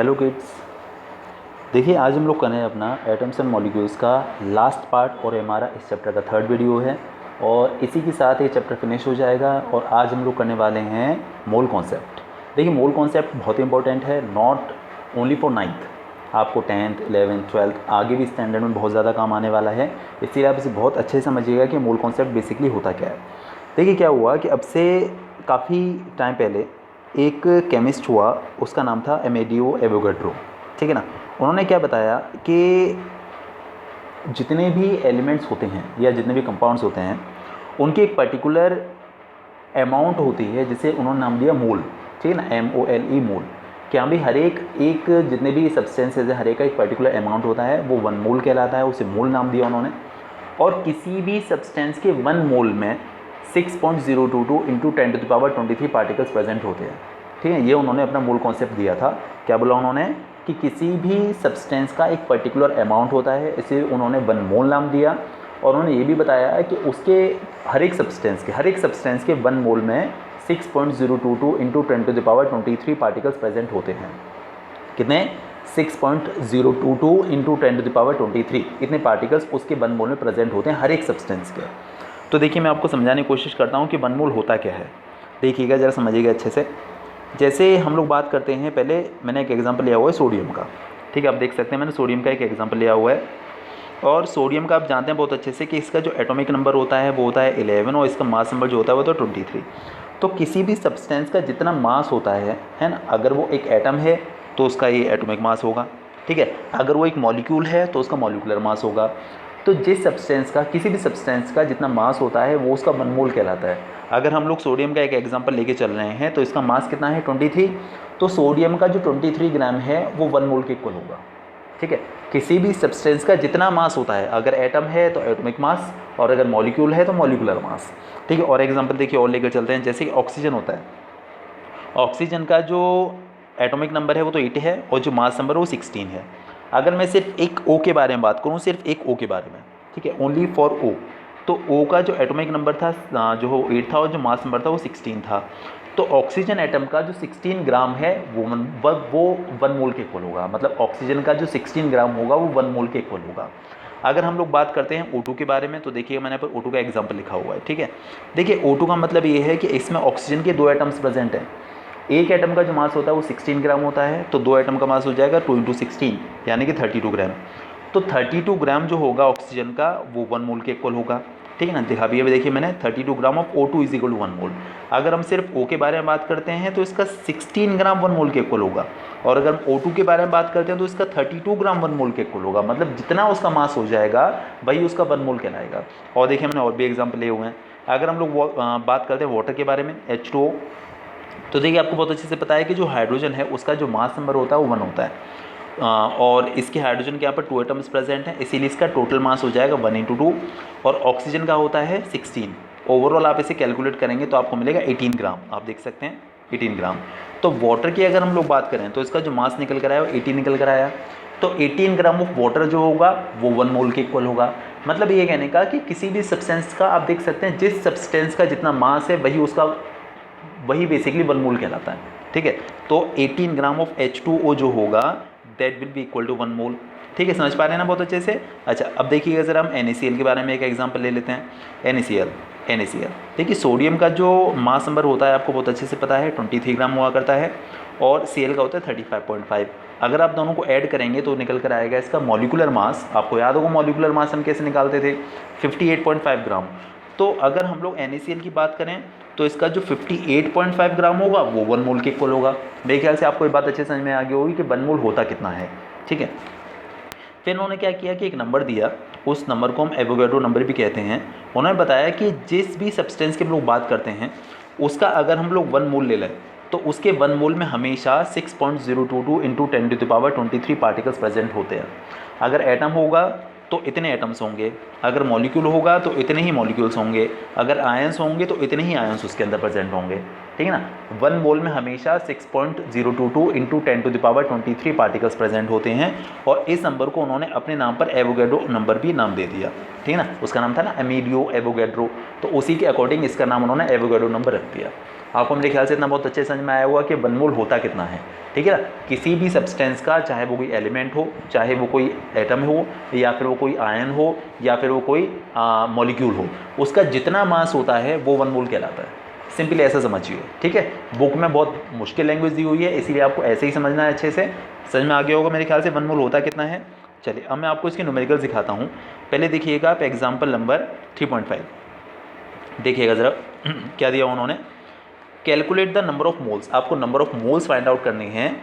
Hello kids, देखिए आज हम लोग कर रहे हैं अपना एटम्स एंड मॉलिक्यूल्स का लास्ट पार्ट और हमारा इस चैप्टर का थर्ड वीडियो है और इसी के साथ ये चैप्टर फिनिश हो जाएगा। और आज हम लोग करने वाले हैं मोल कॉन्सेप्ट। देखिए मोल कॉन्सेप्ट बहुत ही इंपॉर्टेंट है, नॉट ओनली फॉर नाइन्थ, आपको 10th 11th 12th आगे भी स्टैंडर्ड में बहुत ज़्यादा काम आने वाला है। इसलिए आप इसे बहुत अच्छे से समझिएगा कि मोल कॉन्सेप्ट बेसिकली होता क्या है। देखिए क्या हुआ कि अब से काफ़ी टाइम पहले एक केमिस्ट हुआ, उसका नाम था अमेडियो एवोगाड्रो, ठीक है ना। उन्होंने क्या बताया कि जितने भी एलिमेंट्स होते हैं या जितने भी कंपाउंड्स होते हैं उनकी एक पर्टिकुलर अमाउंट होती है जिसे उन्होंने नाम दिया मोल, ठीक है ना, MOLE मोल। क्या भी हर एक जितने भी सब्सटेंसेज है हर एक का एक पर्टिकुलर अमाउंट होता है, वो 1 मोल कहलाता है, उसे मोल नाम दिया उन्होंने। और किसी भी सब्सटेंस के 1 मोल में 6.022 इंटू 10⁻23 पार्टिकल्स प्रेजेंट होते हैं, ठीक है। ये उन्होंने अपना मोल कॉन्सेप्ट दिया था। क्या बोला उन्होंने कि किसी भी सब्सटेंस का एक पर्टिकुलर अमाउंट होता है, इसे उन्होंने 1 मोल नाम दिया। और उन्होंने ये भी बताया कि उसके हर एक सब्सटेंस के 1 मोल में 6.022 इंटू 10⁻23 पार्टिकल्स प्रेजेंट होते हैं। कितने? 6.022 इंटू 10⁻23 इतने पार्टिकल्स उसके 1 मोल में प्रेजेंट होते हैं हर एक सब्सटेंस के। तो देखिए मैं आपको समझाने की कोशिश करता हूँ कि 1 मोल होता क्या है। देखिएगा ज़रा, समझिएगा अच्छे से। जैसे हम लोग बात करते हैं, पहले मैंने एक एग्जांपल लिया हुआ है सोडियम का, ठीक है। आप देख सकते हैं मैंने सोडियम का एक एग्जांपल लिया हुआ है। और सोडियम का आप जानते हैं बहुत अच्छे से कि इसका जो एटॉमिक नंबर होता है वो होता है 11 और इसका मास नंबर जो होता है वो तो 23। तो किसी भी सब्सटेंस का जितना मास होता है ना, अगर वो एक एटम है तो उसका ये एटॉमिक मास होगा, ठीक है। अगर वो एक मॉलिक्यूल है तो उसका मॉलिक्यूलर मास होगा। तो जिस सब्सटेंस का, किसी भी सब्सटेंस का जितना मास होता है वो उसका 1 मोल कहलाता है। अगर हम लोग सोडियम का एक एग्जांपल लेके चल रहे हैं तो इसका मास कितना है? 23। तो सोडियम का जो 23 ग्राम है वो 1 मोल के इक्वल होगा, ठीक है। किसी भी सब्सटेंस का जितना मास होता है, अगर एटम है तो एटॉमिक मास और अगर मॉलिक्यूल है तो मॉलिक्यूलर मास, ठीक है। और एग्जांपल देखिए और लेकर चलते हैं। जैसे कि ऑक्सीजन होता है, ऑक्सीजन का जो एटॉमिक नंबर है वो तो 8 है और जो मास नंबर है वो 16 है। अगर मैं सिर्फ एक O के बारे में बात करूँ, सिर्फ एक O के बारे में, ठीक है, ओनली फॉर O, तो O का जो एटॉमिक नंबर था जो 8 था और जो मास नंबर था वो 16 था। तो ऑक्सीजन एटम का जो 16 ग्राम है वो 1 मोल के इक्वल होगा। मतलब ऑक्सीजन का जो 16 ग्राम होगा वो 1 मोल के इक्वल होगा। अगर हम लोग बात करते हैं O2 के बारे में, तो देखिए मैंने यहाँ पर O2 का एग्जाम्पल लिखा हुआ है, ठीक है। देखिए O2 का मतलब ये है कि इसमें ऑक्सीजन के 2 एटम्स प्रेजेंट हैं। एक एटम का जो मास होता है वो 16 ग्राम होता है, तो 2 एटम का मास हो जाएगा 2 × 16 यानी कि 32 ग्राम। तो 32 ग्राम जो होगा ऑक्सीजन का वो 1 मोल के इक्वल होगा, ठीक है ना। दिखा भी अभी देखिए मैंने 32 gram of O2 is equal to 1 mole. अगर हम सिर्फ O के बारे में बात करते हैं तो इसका 16 ग्राम 1 मोल के इक्वल होगा। और अगर हम O2 के बारे में बात करते हैं तो इसका 32 ग्राम 1 मोल के इक्वल होगा। मतलब जितना उसका मास हो जाएगा वही उसका 1 मोल कहलाएगा। और देखिए मैंने और भी एग्जाम्पल लिए हुए हैं। अगर हम लोग बात करते हैं वाटर के बारे में, H2O, तो देखिए आपको बहुत अच्छे से पता है कि जो हाइड्रोजन है उसका जो मास नंबर होता है वो 1 होता है। और इसके हाइड्रोजन के यहाँ पर 2 एटम्स प्रेजेंट हैं, इसीलिए इसका टोटल मास हो जाएगा 1 × 2। और ऑक्सीजन का होता है 16। ओवरऑल आप इसे कैलकुलेट करेंगे तो आपको मिलेगा 18 ग्राम। आप देख सकते हैं 18 ग्राम। तो वाटर की अगर हम लोग बात करें तो इसका जो मास निकल कर आया वो 18 निकल कर आया। तो 18 ग्राम ऑफ वाटर जो होगा वो 1 मोल के इक्वल होगा। मतलब ये कहने का कि किसी भी सब्सटेंस का आप देख सकते हैं जिस सब्सटेंस का जितना मास है वही बेसिकली 1 मोल कहलाता है, ठीक है। तो 18 ग्राम ऑफ H2O जो होगा that will be equal to 1 mole, ठीक है। समझ पा रहे हैं ना बहुत अच्छे से। अच्छा अब देखिएगा ज़रा, हम NaCl के बारे में एक एग्जांपल ले लेते हैं। NaCl देखिए सोडियम का जो मास नंबर होता है आपको बहुत अच्छे से पता है 23 ग्राम हुआ करता है और Cl का होता है 35.5। अगर आप दोनों को ऐड करेंगे तो निकल कर आएगा इसका मॉलिक्यूलर मास। आपको याद होगा मॉलिक्यूलर मास हम कैसे निकालते थे, 58.5 ग्राम। तो अगर हम लोग NaCl की बात करें तो इसका जो 58.5 ग्राम होगा वो 1 मोल के इक्वल होगा। मेरे ख्याल से आपको ये बात अच्छे समझ में आ गई होगी कि 1 मोल होता कितना है, ठीक है। फिर उन्होंने क्या किया कि एक नंबर दिया, उस नंबर को हम एवोगाड्रो नंबर भी कहते हैं। उन्होंने बताया कि जिस भी सब्सटेंस की हम लोग बात करते हैं उसका अगर हम लोग 1 मोल ले लें तो उसके 1 मोल में हमेशा 6.022 इंटू 10⁻23 पार्टिकल्स प्रेजेंट होते हैं। अगर एटम होगा तो इतने एटम्स होंगे, अगर मॉलिक्यूल होगा तो इतने ही मॉलिक्यूल्स होंगे, अगर आयंस होंगे तो इतने ही आयंस उसके अंदर प्रेजेंट होंगे, ठीक है ना। 1 मोल में हमेशा 6.022 इंटू 10⁻23 पार्टिकल्स प्रेजेंट होते हैं। और इस नंबर को उन्होंने अपने नाम पर एवोगाड्रो नंबर भी नाम दे दिया, ठीक है ना। उसका नाम था ना अमेडियो एवोगाड्रो, तो उसी के अकॉर्डिंग इसका नाम उन्होंने एवोगाड्रो नंबर रख दिया। आपको मेरे ख्याल से इतना बहुत अच्छे समझ में आया होगा कि 1 मोल होता कितना है, ठीक है ना। किसी भी सब्सटेंस का, चाहे वो कोई एलिमेंट हो, चाहे वो कोई एटम हो, या फिर वो कोई आयन हो, या फिर वो कोई मॉलिक्यूल हो, उसका जितना मास होता है वो 1 मोल कहलाता है। सिंपली ऐसा समझिए, ठीक है। बुक में बहुत मुश्किल लैंग्वेज दी हुई है, इसीलिए आपको ऐसे ही समझना है, अच्छे से समझ में आ गया होगा मेरे ख्याल से 1 मोल होता कितना है। चलिए अब मैं आपको इसके न्यूमेरिकल दिखाता हूँ। पहले देखिएगा आप एग्जाम्पल नंबर 3.5 देखिएगा ज़रा क्या दिया उन्होंने। Calculate the number of moles, आपको number of moles find out करनी है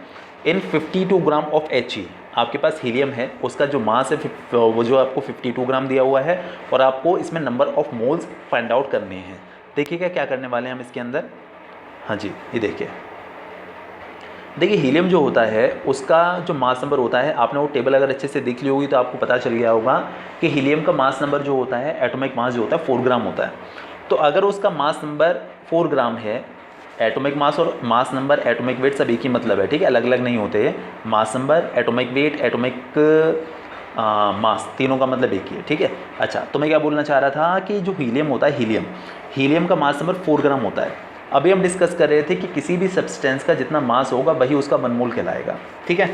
इन 52 ग्राम ऑफ He। आपके पास हीलियम है, उसका जो मास है वो जो आपको 52 ग्राम दिया हुआ है, और आपको इसमें number of moles find out करने हैं। देखिएगा क्या करने वाले हैं हम इसके अंदर। हाँ जी, ये देखिए हीलियम जो होता है उसका जो मास नंबर होता है, आपने वो टेबल अगर अच्छे से देख ली होगी तो आपको पता चल गया होगा कि हीलियम का मास नंबर जो होता है, एटॉमिक मास जो होता है 4 ग्राम होता है। तो अगर उसका मास नंबर 4 ग्राम है, एटॉमिक मास और मास नंबर, एटॉमिक वेट सब एक ही मतलब है, ठीक है, अलग अलग नहीं होते। Mass number, atomic weight, atomic mass, तीनों का मतलब एक ही है, ठीक है। अच्छा, तो मैं क्या बोलना चाह रहा था कि जो हीलियम होता है, हीलियम का मास नंबर 4 ग्राम होता है। अभी हम डिस्कस कर रहे थे कि किसी भी सब्सटेंस का जितना मास होगा वही उसका 1 मोल कहलाएगा, ठीक है।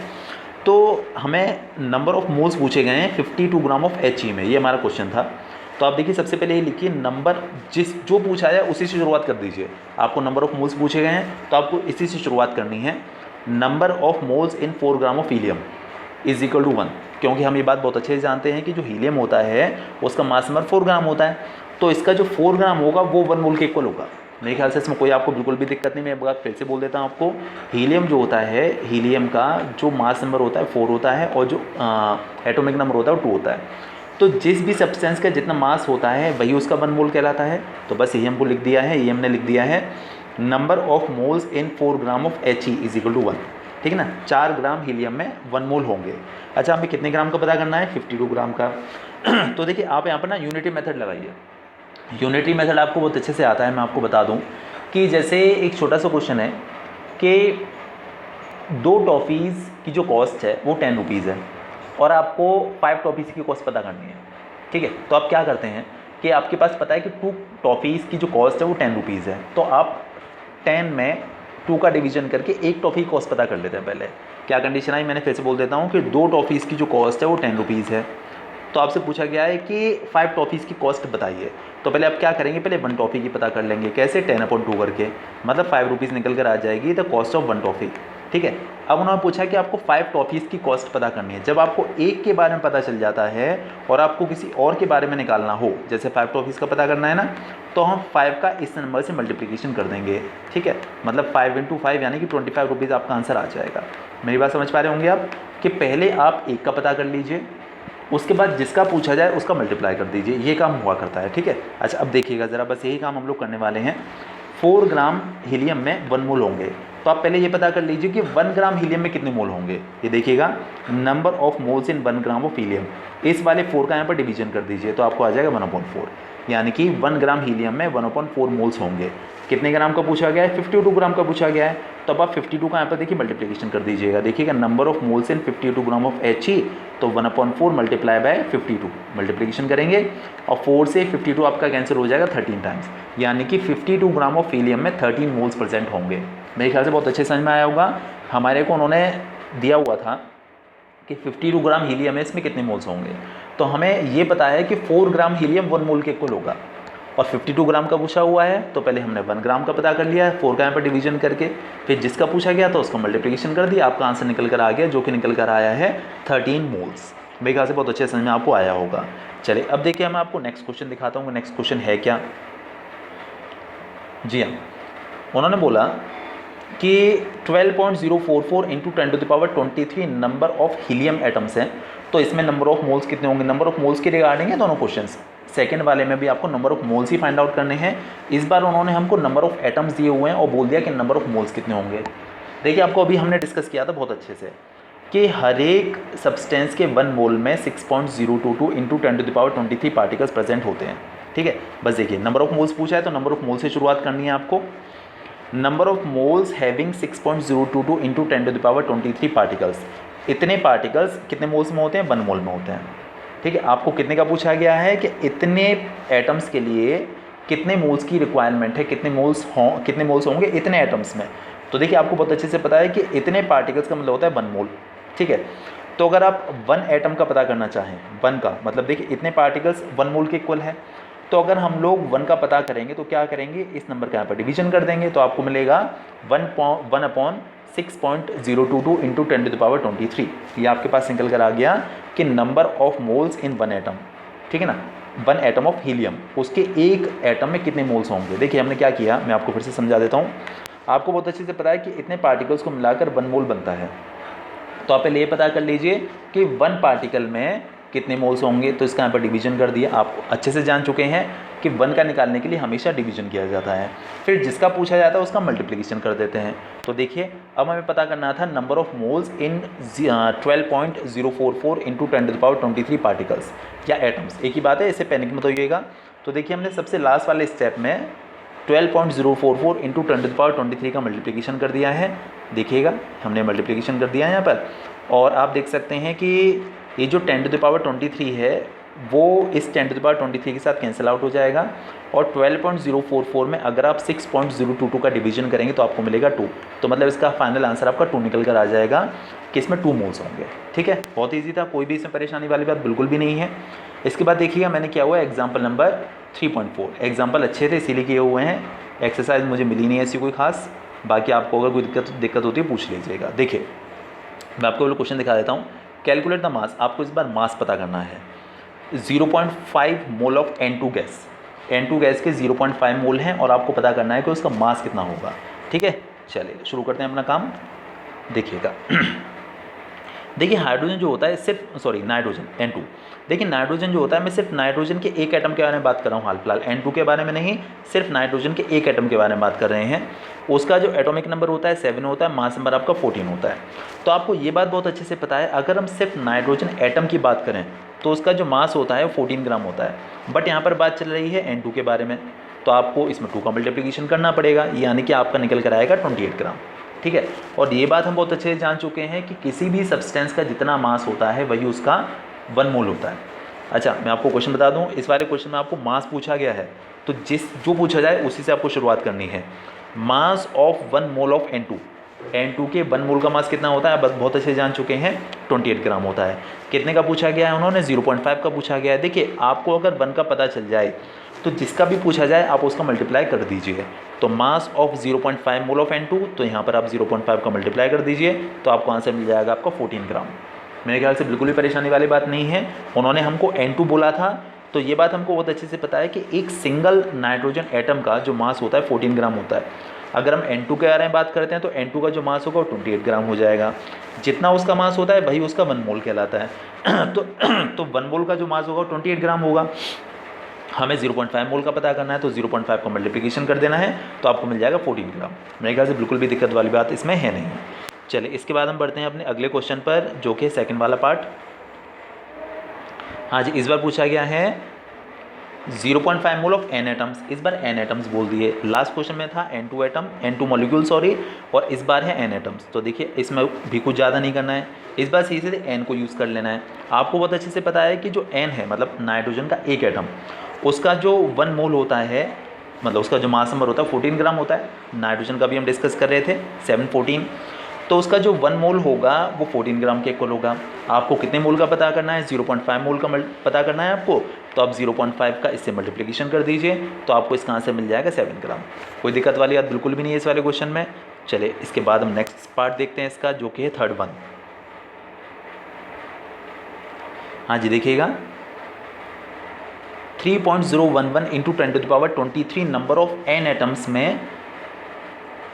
तो हमें नंबर ऑफ मोल्स पूछे गए हैं 52 ग्राम ऑफ He में, ये हमारा क्वेश्चन था। तो आप देखिए सबसे पहले ये लिखिए नंबर, जो पूछा है उसी से शुरुआत कर दीजिए। आपको नंबर ऑफ मोल्स पूछे गए हैं तो आपको इसी से शुरुआत करनी है। Number of moles in 4 gram of helium is equal to 1, क्योंकि हम ये बात बहुत अच्छे से जानते हैं कि जो हीलियम होता है उसका मास नंबर 4 ग्राम होता है, तो इसका जो 4 ग्राम होगा वो 1 मोल के इक्वल होगा। मेरे ख्याल से इसमें कोई आपको बिल्कुल भी दिक्कत नहीं। मैं एक बात फिर से बोल देता हूँ आपको, हीलियम जो होता है, हीलियम का जो मास नंबर होता है 4 होता है, और जो एटॉमिक नंबर होता है वो 2 होता है। तो जिस भी सब्सटेंस का जितना मास होता है वही उसका 1 मोल कहलाता है। तो बस यही हमको लिख दिया है, ये हमने लिख दिया है, number of moles in 4 gram of He is equal to 1, ठीक है ना। 4 ग्राम हीलियम में 1 मोल होंगे। अच्छा, हमें कितने ग्राम का पता करना है? 52 ग्राम का। तो देखिए आप यहाँ पर ना यूनिटी मेथड लगाइए। यूनिटरी मेथड आपको बहुत अच्छे से आता है। मैं आपको बता दूं कि जैसे एक छोटा सा क्वेश्चन है कि 2 टॉफ़ीज़ की जो कॉस्ट है वो 10 रुपीज़ है, और आपको 5 टॉफ़ीज़ की कॉस्ट पता करनी है, ठीक है। तो आप क्या करते हैं कि आपके पास पता है कि 2 टॉफ़ीज़ की जो कॉस्ट है वो 10 रुपीज़ है, तो आप 10 में 2 का डिवीजन करके 1 टॉफ़ी की कॉस्ट पता कर लेते हैं। पहले क्या कंडीशन आई, मैंने फिर से बोल देता हूँ कि 2 टॉफ़ीज़ की जो कॉस्ट है वो 10 रुपीज़ है। तो आपसे पूछा गया है कि 5 टॉफ़ीज़ की कॉस्ट बताइए। तो पहले आप क्या करेंगे, पहले 1 टॉफ़ी की पता कर लेंगे। कैसे? 10/2 करके, मतलब 5 रुपीज़ निकल कर आ जाएगी द कॉस्ट ऑफ 1 टॉफ़ी, ठीक है। अब उन्होंने पूछा कि आपको 5 टॉफ़ीज़ की कॉस्ट पता करनी है। जब आपको एक के बारे में पता चल जाता है और आपको किसी और के बारे में निकालना हो, जैसे 5 टॉफ़ीज़ का पता करना है ना, तो हम 5 का इस नंबर से मल्टीप्लिकेशन कर देंगे, ठीक है। मतलब 5 × 5 यानी कि 25 रुपीज़ आपका आंसर आ जाएगा। मेरी बात समझ पा रहे होंगे आप कि पहले आप एक का पता कर लीजिए, उसके बाद जिसका पूछा जाए उसका मल्टीप्लाई कर दीजिए, ये काम हुआ करता है, ठीक है। अच्छा, अब देखिएगा ज़रा, बस यही काम हम लोग करने वाले हैं। 4 ग्राम हीलियम में 1 मोल होंगे, तो आप पहले ये पता कर लीजिए कि 1 ग्राम हीलियम में कितने मोल होंगे। ये देखिएगा, number of moles in 1 gram of helium, इस वाले 4 का यहाँ पर डिवीजन कर दीजिए, तो आपको आ जाएगा 1/4, यानी कि 1 ग्राम हीलियम में 1/4 मोल्स होंगे। कितने ग्राम का पूछा गया है? 52 ग्राम का पूछा गया है। तो अब आप 52 का यहाँ पर देखिए मल्टीप्लिकेशन कर दीजिएगा। देखिएगा, number of moles in 52 gram of He, तो 1/4 मल्टीप्लाई बाय 52 मल्टीप्लिकेशन करेंगे, और 4 से 52 आपका कैंसिल हो जाएगा 13 टाइम्स, यानी कि 52 ग्राम ऑफ हीलियम में 13 मोल्स प्रेजेंट होंगे। मेरे ख्याल से बहुत अच्छे समझ में आया होगा। हमारे को उन्होंने दिया हुआ था कि 52 ग्राम हीलियम है, इसमें कितने मोल्स होंगे, तो हमें ये पता है कि 4 ग्राम हीलियम 1 मोल के इक्वल होगा, और 52 ग्राम का पूछा हुआ है, तो पहले हमने 1 ग्राम का पता कर लिया है 4 का यहाँ पर डिवीजन करके, फिर जिसका पूछा गया तो उसका मल्टीप्लिकेशन कर दिया, आपका आंसर निकल कर आ गया, जो कि निकल कर आया है 13 मोल्स। मेरे ख्याल से बहुत अच्छे समझ में आपको आया होगा। चलिए अब देखिए, मैं आपको नेक्स्ट क्वेश्चन दिखाता हूँ। नेक्स्ट क्वेश्चन है क्या? जी हाँ, उन्होंने बोला कि 12.044 × 10⁻23 नंबर ऑफ हीलियम एटम्स हैं, तो इसमें नंबर ऑफ मोल्स कितने होंगे? नंबर ऑफ मोल्स के रिगार्डिंग है दोनों क्वेश्चंस। सेकंड वाले में भी आपको number of moles he find out करने हैं। इस बार उन्होंने हमको नंबर ऑफ एटम्स दिए हुए हैं और बोल दिया कि नंबर ऑफ मोल्स कितने होंगे। देखिए, आपको अभी हमने डिस्कस किया था बहुत अच्छे से कि हर एक सब्सटेंस के 1 मोल में 6.022 × 10⁻23 पार्टिकल्स प्रेजेंट होते हैं, ठीक है। बस देखिए, नंबर ऑफ मोल्स पूछा है तो नंबर ऑफ मोल्स से शुरुआत करनी है आपको। Number of moles having 6.022 × 10⁻23 particles, इतने पार्टिकल्स कितने मोल्स में होते हैं? 1 मोल में होते हैं, ठीक है। आपको कितने का पूछा गया है कि इतने एटम्स के लिए कितने मोल्स की रिक्वायरमेंट है, कितने मोल्स होंगे इतने एटम्स में। तो देखिए आपको बहुत अच्छे से पता है कि इतने पार्टिकल्स का मतलब होता है 1 मोल, ठीक है। तो अगर आप 1 एटम का पता करना चाहें, 1 का मतलब देखिए इतने पार्टिकल्स 1 मोल के इक्वल है, तो अगर हम लोग 1 का पता करेंगे तो क्या करेंगे, इस नंबर का यहाँ पर डिवीजन कर देंगे, तो आपको मिलेगा 1/6.022 इंटू 10⁻23। ये आपके पास निकल कर आ गया कि number of moles in 1 atom, ठीक है ना। 1 एटम ऑफ हीलियम, उसके एक एटम में कितने मोल्स होंगे। देखिए हमने क्या किया, मैं आपको फिर से समझा देता हूँ। आपको बहुत अच्छे से पता है कि इतने पार्टिकल्स को मिलाकर 1 मोल बनता है, तो आप पहले ये पता कर लीजिए कि 1 पार्टिकल में कितने मोल्स होंगे, तो इसका यहाँ पर डिवीजन कर दिया। आप अच्छे से जान चुके हैं कि 1 का निकालने के लिए हमेशा डिवीजन किया जाता है, फिर जिसका पूछा जाता है उसका मल्टीप्लिकेशन कर देते हैं। तो देखिए अब हमें पता करना था number of moles in 12.044 into 10⁻23 particles या एटम्स, एक ही बात है, इससे पैनिक मत होइएगा। तो देखिए हमने सबसे लास्ट वाले स्टेप में 12.044 इंटू 10⁻23 का मल्टीप्लिकेशन कर दिया है। देखिएगा हमने मल्टीप्लिकेशन कर दिया है यहाँ पर, और आप देख सकते हैं कि ये जो 10⁻23 है वो इस 10⁻23 के साथ कैंसिल आउट हो जाएगा, और 12.044 में अगर आप 6.022 का डिवीजन करेंगे तो आपको मिलेगा 2। तो मतलब इसका फाइनल आंसर आपका 2 निकल कर आ जाएगा कि इसमें 2 मोल्स होंगे, ठीक है। बहुत ईजी था, कोई भी इसमें परेशानी वाली बात बिल्कुल भी नहीं है। इसके बाद देखिएगा मैंने किया हुआ है एग्जाम्पल नंबर 3.4। एग्जाम्पल अच्छे थे इसीलिए किए हुए हैं, एक्सरसाइज मुझे मिली नहीं ऐसी कोई खास, बाकी आपको अगर कोई दिक्कत होती है पूछ लीजिएगा। देखिए मैं आपको वो क्वेश्चन दिखा देता हूँ। कैलकुलेट द मास, आपको इस बार मास पता करना है। 0.5 mole of N2 gas, N2 gas के 0.5 मोल हैं और आपको पता करना है कि उसका मास कितना होगा, ठीक है। चलिए शुरू करते हैं अपना काम। देखिएगा देखिए हाइड्रोजन जो होता है सिर्फ नाइट्रोजन N2, देखिए नाइट्रोजन जो होता है मैं सिर्फ नाइट्रोजन के एक एटम के बारे में बात कर रहा हूँ हाल फिलहाल, N2 के बारे में नहीं, सिर्फ नाइट्रोजन के एक एटम के बारे में बात कर रहे हैं। उसका जो एटॉमिक नंबर होता है 7 होता है, मास नंबर आपका 14 होता है। तो आपको ये बात बहुत अच्छे से पता है, अगर हम सिर्फ नाइट्रोजन एटम की बात करें तो उसका जो मास होता है वो 14 ग्राम होता है, बट यहाँ पर बात चल रही है N2 के बारे में, तो आपको इसमें 2 का मल्टीप्लिकेशन करना पड़ेगा, यानी कि आपका निकल कर आएगा 28 ग्राम, ठीक है। और ये बात हम बहुत अच्छे से जान चुके हैं कि किसी भी सब्सटेंस का जितना मास होता है वही उसका 1 मोल होता है। अच्छा मैं आपको क्वेश्चन बता दूं, इस वाले क्वेश्चन में आपको मास पूछा गया है, तो जो पूछा जाए उसी से आपको शुरुआत करनी है। Mass of 1 mole of N2 के 1 मोल का मास कितना होता है, बस बहुत अच्छे जान चुके हैं 28 ग्राम होता है। कितने का पूछा गया है उन्होंने, 0.5 का पूछा गया है। देखिए आपको अगर 1 का पता चल जाए तो जिसका भी पूछा जाए आप उसका मल्टीप्लाई कर दीजिए। तो mass of 0.5 mole of N2, तो यहाँ पर आप 0.5 का मल्टीप्लाई कर दीजिए तो आपको आंसर मिल जाएगा आपका 14 ग्राम। मेरे ख्याल से बिल्कुल भी परेशानी वाली बात नहीं है। उन्होंने हमको N2 बोला था, तो ये बात हमको बहुत अच्छे से पता है कि एक सिंगल नाइट्रोजन एटम का जो मास होता है 14 ग्राम होता है। अगर हम N2 के बारे में बात करते हैं तो N2 का जो मास होगा वो 28 ग्राम हो जाएगा। जितना उसका मास होता है वही उसका 1 मोल कहलाता है। तो 1 मोल का जो मास होगा 28 ग्राम होगा। हमें 0.5 मोल का पता करना है, तो 0.5 का मल्टीप्लिकेशन कर देना है तो आपको मिल जाएगा 14 ग्राम। मेरे ख्याल से बिल्कुल भी दिक्कत वाली बात इसमें है नहीं। चलिए इसके बाद हम बढ़ते हैं अपने अगले क्वेश्चन पर, जो कि सेकंड वाला पार्ट। हाँ जी, इस बार पूछा गया है 0.5 मोल ऑफ N एटम्स, इस बार N एटम्स बोल दिए। लास्ट क्वेश्चन में था N2 atom, N2 molecule sorry, और इस बार है N एटम्स। तो देखिए इसमें भी कुछ ज़्यादा नहीं करना है, इस बार सीधे N को यूज़ कर लेना है। आपको बहुत अच्छे से पता है कि जो N है मतलब नाइट्रोजन का एक एटम, उसका जो 1 मोल होता है मतलब उसका जो मास नंबर होता है 14 ग्राम होता है। नाइट्रोजन का भी हम डिस्कस कर रहे थे 714, तो उसका जो 1 मोल होगा वो 14 ग्राम के इक्वल होगा। आपको कितने मोल का पता करना है, 0.5 मोल का पता करना है आपको, तो आप 0.5 का इससे मल्टीप्लिकेशन कर दीजिए तो आपको इसका आंसर मिल जाएगा 7 ग्राम। कोई दिक्कत वाली बात बिल्कुल भी नहीं है इस वाले क्वेश्चन में। चलिए इसके बाद हम नेक्स्ट पार्ट देखते हैं इसका, जो कि है थर्ड वन। हाँ जी देखिएगा 3.011 into 10⁻23 number of N atoms में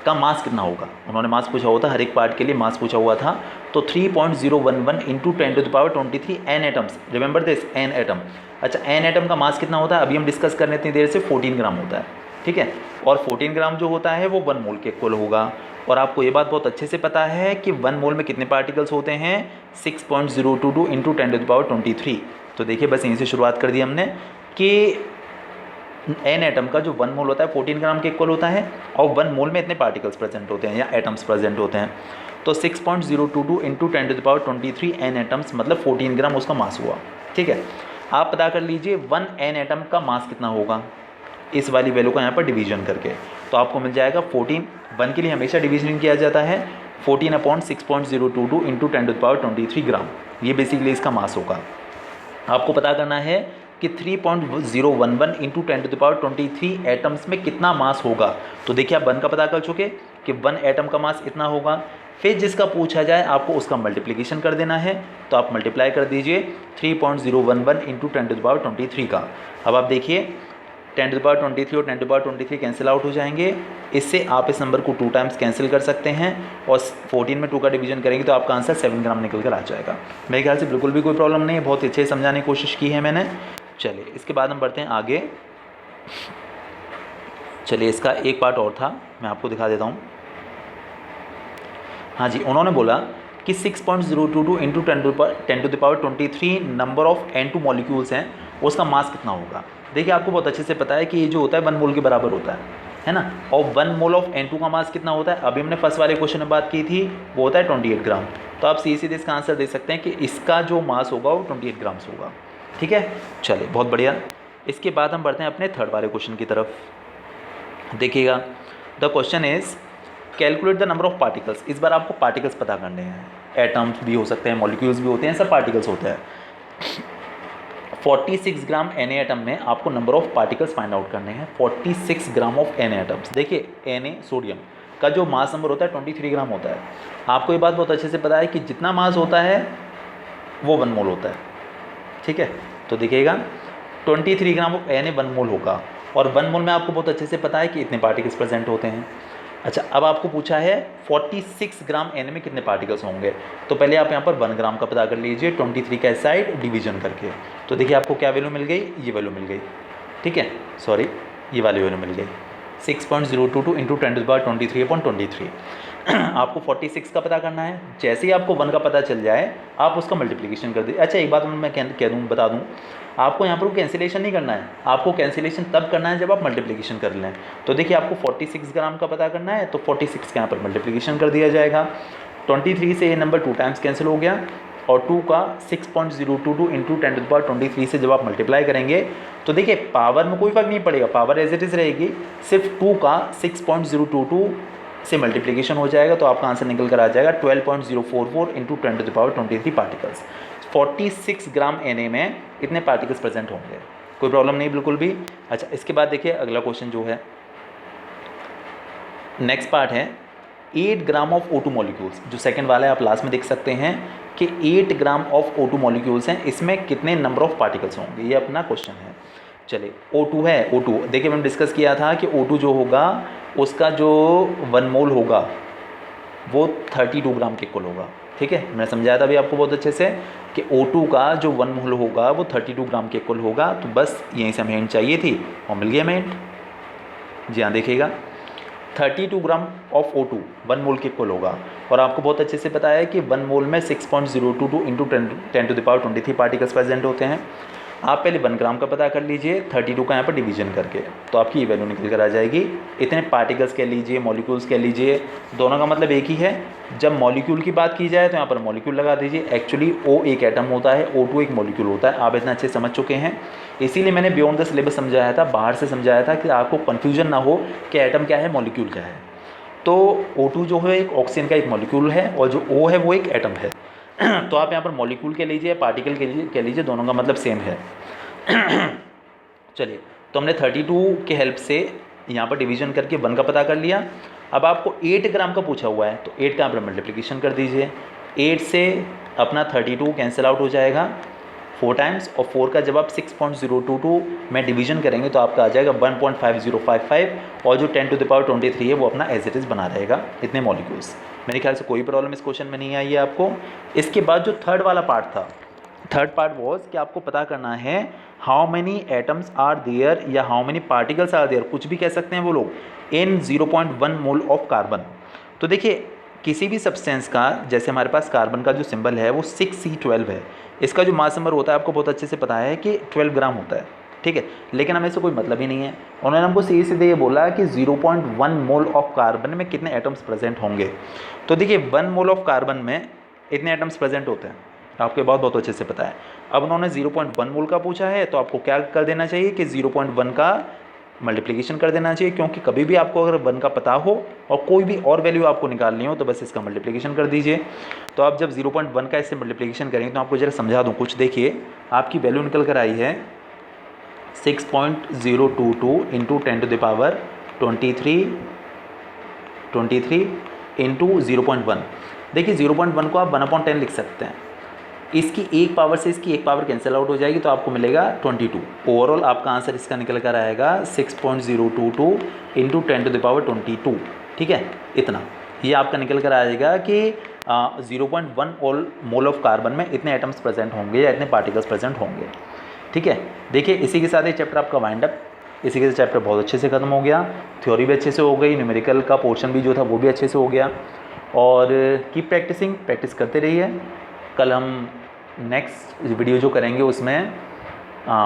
का मास कितना होगा। उन्होंने मास पूछा हुआ था, हर एक पार्ट के लिए मास पूछा हुआ था। तो 3.011 into 10⁻23 N atoms, remember this N atom. अच्छा N एटम का मास कितना होता है अभी हम डिस्कस करने इतनी देर से, 14 ग्राम होता है, ठीक है। और 14 ग्राम जो होता है वो 1 मोल के इक्वल होगा। और आपको ये बात बहुत अच्छे से पता है कि 1 मोल में कितने पार्टिकल्स होते हैं, 6.022 इंटू 10⁻23। तो देखिए बस यहीं से शुरुआत कर दी हमने कि N एटम का जो 1 मोल होता है 14 ग्राम के इक्वल होता है, और 1 मोल में इतने पार्टिकल्स प्रेजेंट होते हैं या एटम्स प्रेजेंट होते हैं। तो 6.022 इंटू 10⁻23 N एटम्स मतलब 14 ग्राम उसका मास हुआ, ठीक है। आप पता कर लीजिए 1 N एटम का मास कितना होगा। इस वाली वैल्यू का यहाँ पर डिवीजन करके, तो आपको मिल जाएगा 14। 1 के लिए हमेशा डिवीजन किया जाता है 14/6.022 इंटू 10⁻23 ग्राम, ये बेसिकली इसका मास होगा। आपको पता करना है कि 3.011 इंटू 10⁻23 एटम्स में कितना मास होगा। तो देखिए आप 1 का पता कर चुके कि 1 एटम का मास इतना होगा, फिर जिसका पूछा जाए आपको उसका मल्टीप्लिकेशन कर देना है, तो आप मल्टीप्लाई कर दीजिए 3.011 इंटू 10⁻23 का। अब आप देखिए 10⁻23 और 10⁻23 कैंसिल आउट हो जाएंगे, इससे आप इस नंबर को 2 टाइम्स कैंसिल कर सकते हैं और 14 में 2 का डिवीजन करेंगे तो आपका आंसर 7 ग्राम निकल कर आ जाएगा। मेरे ख्याल से बिल्कुल भी कोई प्रॉब्लम नहीं है, बहुत अच्छे से समझाने की कोशिश की है मैंने। चलिए इसके बाद हम बढ़ते हैं आगे। चलिए इसका एक पार्ट और था, मैं आपको दिखा देता हूँ। हाँ जी, उन्होंने बोला कि 6.022 into 10⁻23 number of N2 molecules हैं, उसका मास कितना होगा। देखिए आपको बहुत अच्छे से पता है कि ये जो होता है 1 मोल के बराबर होता है ना, और 1 मोल ऑफ N2 का मास कितना होता है, अभी हमने फर्स्ट वाले क्वेश्चन में बात की थी, वो होता है 28 ग्राम। तो आप सीधे इसका आंसर दे सकते हैं कि इसका जो मास होगा वो 28 ग्राम्स होगा। ठीक है, चलिए बहुत बढ़िया। इसके बाद हम बढ़ते हैं अपने थर्ड वाले क्वेश्चन की तरफ। देखिएगा, the question is calculate the number of particles. इस बार आपको पार्टिकल्स पता करने हैं, एटम्स भी हो सकते हैं, मॉलिक्यूल्स भी होते हैं, सब पार्टिकल्स होते हैं। 46 ग्राम Na एटम में आपको number of particles find out करने हैं। 46 ग्राम ऑफ Na एटम्स। देखिए Na सोडियम का जो मास नंबर होता है 23 ग्राम होता है। आपको ये बात बहुत अच्छे से पता है कि जितना मास होता है वो 1 मोल होता है। ठीक है, तो देखिएगा 23 ग्राम ऑफ Na 1 मोल होगा, और 1 मोल में आपको बहुत अच्छे से पता है कि इतने पार्टिकल्स प्रेजेंट होते हैं। अच्छा, अब आपको पूछा है 46 ग्राम Na में कितने पार्टिकल्स होंगे, तो पहले आप यहाँ पर 1 ग्राम का पता कर लीजिए 23 का साइड डिवीजन करके। तो देखिए आपको क्या वैल्यू मिल गई, ये वैल्यू मिल गई। ठीक है, सॉरी ये वाली वैल्यू मिल गई 6.022 इंटू 10⁻23/23। आपको 46 का पता करना है। जैसे ही आपको 1 का पता चल जाए आप उसका मल्टीप्लिकेशन कर दीजिए। अच्छा एक बात मैं कह दूँ, बता दूँ, आपको यहाँ पर कैंसिलेशन नहीं करना है, आपको कैंसिलेशन तब करना है जब आप मल्टीप्लिकेशन कर लें। तो देखिए आपको 46 ग्राम का पता करना है, तो 46 का यहाँ पर मल्टीप्लिकेशन कर दिया जाएगा। 23 से ये नंबर 2 टाइम्स कैंसिल हो गया, और 2 का 6.022 इंटू 10⁻23 से जब आप मल्टीप्लाई करेंगे तो देखिए पावर में कोई फर्क नहीं पड़ेगा, पावर एज इट इज़ रहेगी, सिर्फ 2 का 6.022 से मल्टीप्लिकेशन हो जाएगा, तो आपका आंसर निकल कर आ जाएगा 12.044 इंटू 10⁻23 पार्टिकल्स। 46 ग्राम Na में इतने पार्टिकल्स प्रेजेंट होंगे, कोई प्रॉब्लम नहीं बिल्कुल भी। अच्छा इसके बाद देखिए अगला क्वेश्चन जो है, नेक्स्ट पार्ट है 8 ग्राम ऑफ O2 मॉलिक्यूल्स। जो सेकंड वाला है आप लास्ट में देख सकते हैं कि 8 ग्राम ऑफ O2 मॉलिक्यूल्स हैं, इसमें कितने नंबर ऑफ पार्टिकल्स होंगे, ये अपना क्वेश्चन है। चलिए O2 है, O2 देखिए मैंने डिस्कस किया था कि O2 जो होगा उसका जो 1 मोल होगा वो 32 ग्राम के इक्वल होगा। ठीक है, मैंने समझाया था अभी आपको बहुत अच्छे से कि O2 का जो 1 मोल होगा वो 32 ग्राम के इक्वल होगा। तो बस यहीं से हमें हिंट चाहिए थी और मिल गया हमें हिंट। जी हाँ, देखिएगा 32 ग्राम ऑफ O2 1 मोल के इक्वल होगा, और आपको बहुत अच्छे से पता है कि 1 मोल में 6.022 इंटू 10⁻23 पार्टिकल्स प्रेजेंट होते हैं। आप पहले 1 ग्राम का पता कर लीजिए 32 का यहाँ पर डिवीजन करके, तो आपकी ये वैल्यू निकल कर आ जाएगी। इतने पार्टिकल्स कह लीजिए, मॉलिक्यूल्स कह लीजिए, दोनों का मतलब एक ही है। जब मॉलिक्यूल की बात की जाए तो यहाँ पर मॉलिक्यूल लगा दीजिए। एक्चुअली O एक एटम होता है, O2 एक मॉलिक्यूल होता है, आप इतना अच्छे समझ चुके हैं। इसीलिए मैंने बियॉन्ड द सिलेबस समझाया था, बाहर से समझाया था कि आपको कन्फ्यूजन ना हो कि एटम क्या है, मॉलिक्यूल क्या है। तो O2 जो है एक ऑक्सीजन का एक मॉलिक्यूल है, और जो O है वो एक एटम है। तो आप यहाँ पर मॉलिक्यूल के लीजिए, पार्टिकल के लिए कह लीजिए, दोनों का मतलब सेम है। चलिए, तो हमने 32 के हेल्प से यहाँ पर डिवीजन करके 1 का पता कर लिया। अब आपको 8 ग्राम का पूछा हुआ है, तो 8 का यहाँ पर मल्टीप्लिकेशन कर दीजिए। 8 से अपना 32 कैंसिल आउट हो जाएगा 4 टाइम्स, और 4 का जब आप 6.022 में डिवीजन करेंगे तो आपका आ जाएगा 1.5055, और जो 10⁻23 है वो अपना एज इट इज़ बना रहेगा इतने मॉलिक्यूल्स। मेरे ख्याल से कोई प्रॉब्लम इस क्वेश्चन में नहीं आई है आपको। इसके बाद जो थर्ड वाला पार्ट था, थर्ड पार्ट वॉज कि आपको पता करना है how many atoms are there, या how many particles are there, कुछ भी कह सकते हैं वो लोग, इन 0.1 मोल ऑफ कार्बन। तो देखिए किसी भी सब्सटेंस का, जैसे हमारे पास कार्बन का जो सिंबल है वो 6C12 है, इसका जो मास नंबर होता है आपको बहुत अच्छे से पता है कि 12 ग्राम होता है। ठीक है, लेकिन हमें इससे कोई मतलब ही नहीं है। उन्होंने हमको सीधे ये बोला कि 0.1 मोल ऑफ कार्बन में कितने एटम्स प्रेजेंट होंगे। तो देखिए 1 मोल ऑफ कार्बन में इतने एटम्स प्रेजेंट होते हैं, आपको बहुत अच्छे से पता है। अब उन्होंने 0.1 मोल का पूछा है, तो आपको क्या कर देना चाहिए कि 0.1 का मल्टीप्लिकेशन कर देना चाहिए, क्योंकि कभी भी आपको अगर 1 का पता हो और कोई भी और वैल्यू आपको निकालनी हो तो बस इसका मल्टीप्लिकेशन कर दीजिए। तो आप जब 0.1 का इससे मल्टीप्लिकेशन करेंगे तो आपको ज़रा समझा दूँ कुछ। देखिए आपकी वैल्यू निकल कर आई है 6.022 इंटू 10⁻23 इंटू 0.1। देखिए 0.1 को आप 1/10 लिख सकते हैं। इसकी एक पावर से इसकी एक पावर कैंसिल आउट हो जाएगी तो आपको मिलेगा 22। ओवरऑल आपका आंसर इसका निकल कर आएगा 6.022 इंटू 10⁻22। ठीक है, इतना ये आपका निकल कर आएगा कि 0.1 मोल ऑफ कार्बन में इतने एटम्स प्रेजेंट होंगे या इतने पार्टिकल्स प्रेजेंट होंगे। ठीक है, देखिए इसी के साथ ये चैप्टर आपका वाइंड अप, इसी के साथ चैप्टर बहुत अच्छे से ख़त्म हो गया। थ्योरी भी अच्छे से हो गई, न्यूमेरिकल का पोर्शन भी जो था वो भी अच्छे से हो गया। और कीप प्रैक्टिसिंग, प्रैक्टिस करते रहिए। कल हम नेक्स्ट वीडियो जो करेंगे उसमें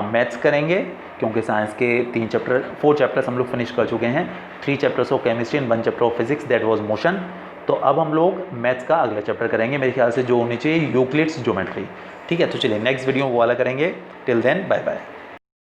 मैथ्स करेंगे, क्योंकि साइंस के 4 चैप्टर्स हम लोग फिनिश कर चुके हैं। 3 chapters of chemistry and 1 chapter of physics, that was motion. तो अब हम लोग मैथ्स का अगला चैप्टर करेंगे, मेरे ख्याल से जो होनी चाहिए यूक्लिड्स ज्योमेट्री। ठीक है, तो चलिए नेक्स्ट वीडियो वो वाला करेंगे। Till then bye bye.